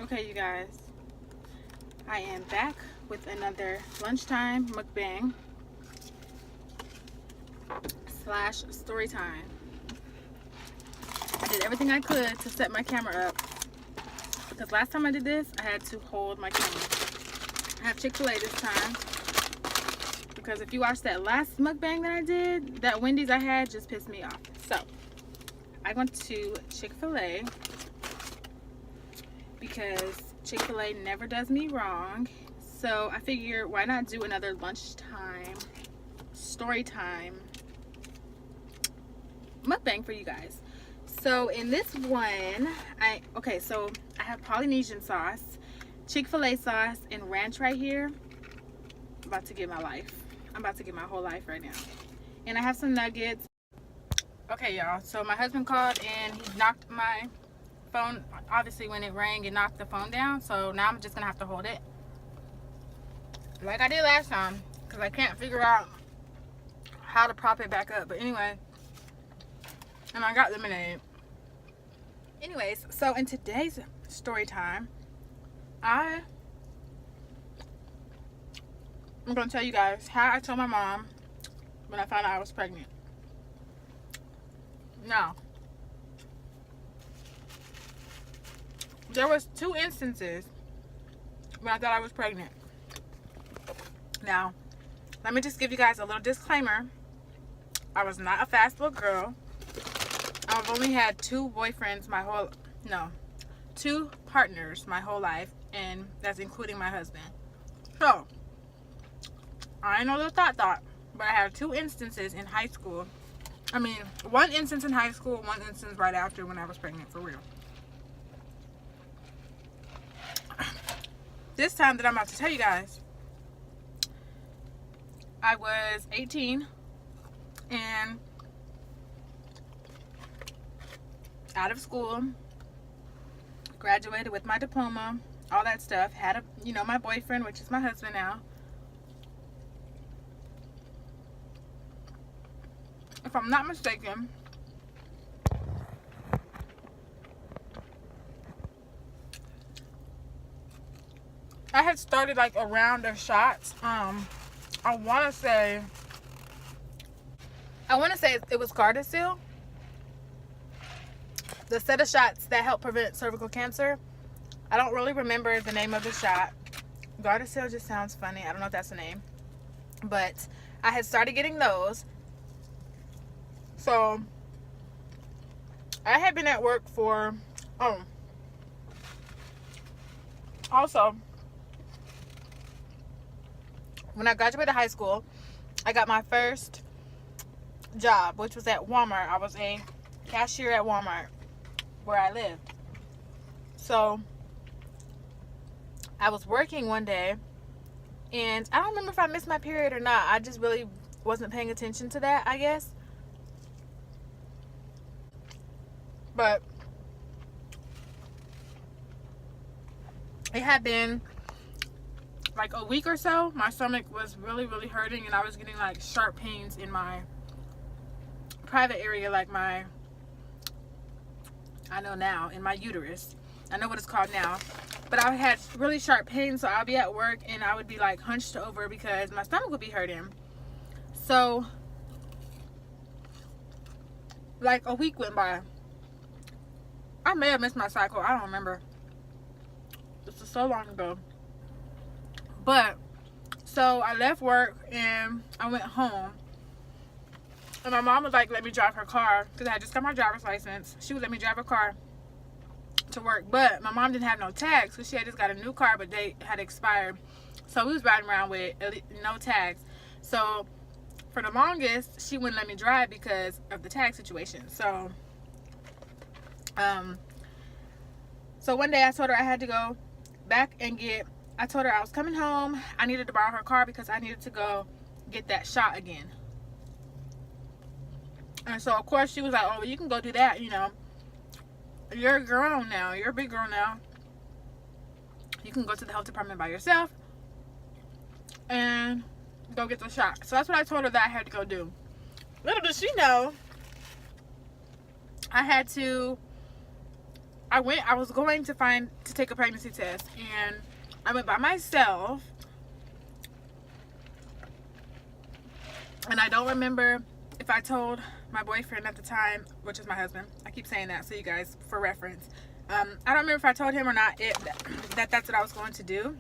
Okay, you guys, I am back with another lunchtime mukbang slash story time. I did everything I could to set my camera up because last time I did this, I had to hold my camera. I have Chick-fil-A this time because if you watched that last mukbang that I did, that Wendy's I had just pissed me off. So I went to Chick-fil-A because Chick-fil-A never does me wrong. So I figured, why not do another lunchtime story time mukbang for you guys. So in this one, I have Polynesian sauce, Chick-fil-A sauce, and ranch right here. I'm about to get my life. I'm about to get my whole life right now. And I have some nuggets. Okay, y'all, so my husband called and he knocked my phone. Obviously when it rang, it knocked the phone down, so now I'm just gonna have to hold it like I did last time because I can't figure out how to prop it back up. But anyway, and I got lemonade. Anyways, so in today's story time, I'm gonna tell you guys how I told my mom when I found out I was pregnant. Now, there was 2 instances when I thought I was pregnant. Now, let me just give you guys a little disclaimer. I was not a fast little girl. I've only had 2 boyfriends two partners my whole life, and that's including my husband. So, I ain't no little thought, but I had 2 instances in high school. I mean, 1 instance in high school, 1 instance right after when I was pregnant, for real. This time that I'm about to tell you guys, I was 18 and out of school, graduated with my diploma, all that stuff. Had my boyfriend, which is my husband now. If I'm not mistaken, I had started like a round of shots. I want to say it was Gardasil. The set of shots that help prevent cervical cancer. I don't really remember the name of the shot. Gardasil just sounds funny. I don't know if that's the name. But I had started getting those. So I had been at work for also, when I graduated high school, I got my first job, which was at Walmart. I was a cashier at Walmart where I lived. So I was working one day, and I don't remember if I missed my period or not. I just really wasn't paying attention to that, I guess. But it had been like a week or so. My stomach was really, really hurting, and I was getting like sharp pains in my private area, like in my uterus. I know what it's called now. But I had really sharp pains, so I'll be at work and I would be like hunched over because my stomach would be hurting. So like a week went by. I may have missed my cycle. I don't remember. This is so long ago. But so I left work and I went home. And my mom would like let me drive her car because I had just got my driver's license. She would let me drive her car to work, but my mom didn't have no tags because she had just got a new car, but they had expired. So we was riding around with no tags. So for the longest, she wouldn't let me drive because of the tag situation. So so one day I told her I had to go back and I told her I was coming home. I needed to borrow her car because I needed to go get that shot again. And so of course she was like, oh, you can go do that, you're a grown now, you're a big girl now, you can go to the health department by yourself and go get the shot. So that's what I told her that I had to go do. Little did she know I had to I was going to take a pregnancy test, and I went by myself, and I don't remember if I told my boyfriend at the time, which is my husband. I keep saying that so you guys, for reference. I don't remember if I told him or not that's what I was going to do,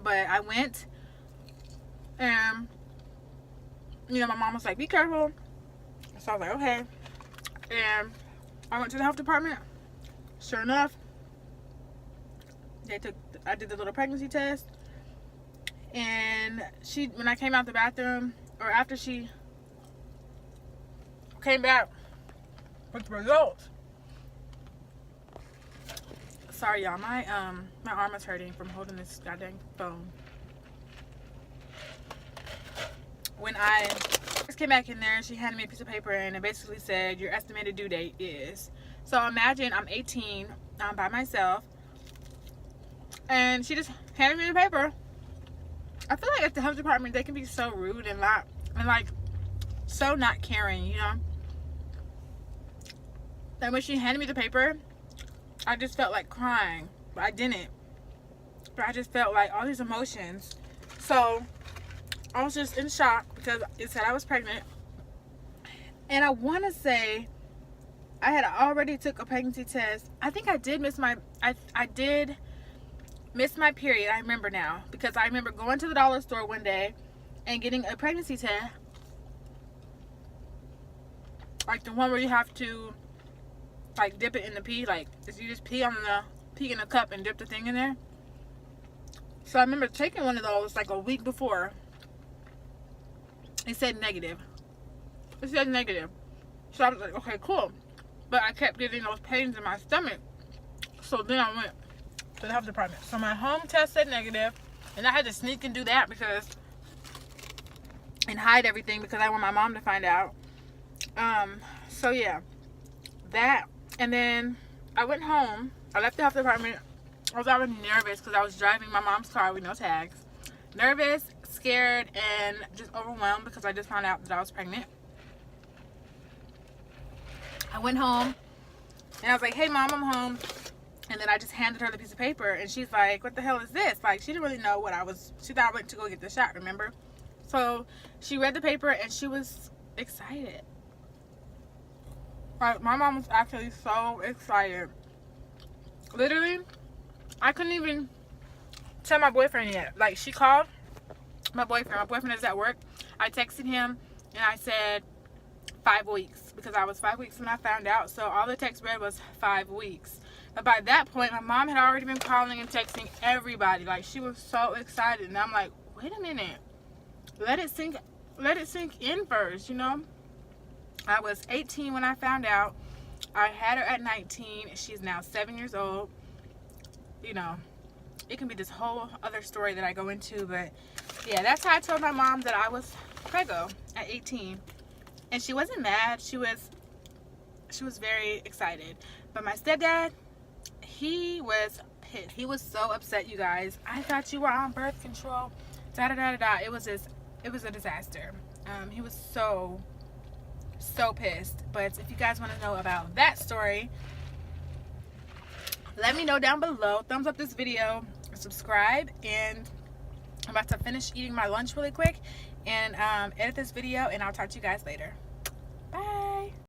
but I went, and you know, my mom was like, be careful. So I was like, okay. And I went to the health department. Sure enough, I did the little pregnancy test, and when I came out the bathroom, or after she came back with the results. Sorry y'all, my arm is hurting from holding this goddamn phone. When I first came back in there, she handed me a piece of paper, and it basically said your estimated due date is. So imagine I'm 18, I'm by myself, and she just handed me the paper. I feel like at the health department they can be so rude and like so not caring, you know. And when she handed me the paper, I just felt like crying, but I didn't. But I just felt like all these emotions. So I was just in shock because it said I was pregnant. And I want to say I had already took a pregnancy test. I think I did miss my period. I remember now, because I remember going to the dollar store one day and getting a pregnancy test, like the one where you have to like dip it in the pee, like you just pee in a cup and dip the thing in there. So I remember taking one of those like a week before. It said negative. So I was like, okay, cool. But I kept getting those pains in my stomach. So then I went to the health department. So my home test said negative, and I had to sneak and do that and hide everything because I want my mom to find out. So yeah, that. And then I went home. I left the health department. I was already nervous because I was driving my mom's car with no tags. Nervous, scared, and just overwhelmed because I just found out that I was pregnant. I went home and I was like, hey mom, I'm home. And then I just handed her the piece of paper, and she's like, what the hell is this? Like, she didn't really know what she thought I went to go get the shot, remember? So she read the paper and she was excited. Like, my mom was actually so excited. Literally, I couldn't even tell my boyfriend yet. Like, she called my boyfriend is at work. I texted him and I said 5 weeks, because I was 5 weeks when I found out. So all the text read was 5 weeks. But by that point, my mom had already been calling and texting everybody. Like, she was so excited. And I'm like, wait a minute. Let it sink in first, you know? I was 18 when I found out. I had her at 19. She's now 7 years old. You know, it can be this whole other story that I go into. But yeah, that's how I told my mom that I was preggo at 18. And she wasn't mad. She was very excited. But my stepdad, he was pissed. He was so upset, you guys. I thought you were on birth control. Da da da da da. It was a disaster. He was so pissed. But if you guys want to know about that story, let me know down below. Thumbs up this video, subscribe, and I'm about to finish eating my lunch really quick and edit this video, and I'll talk to you guys later.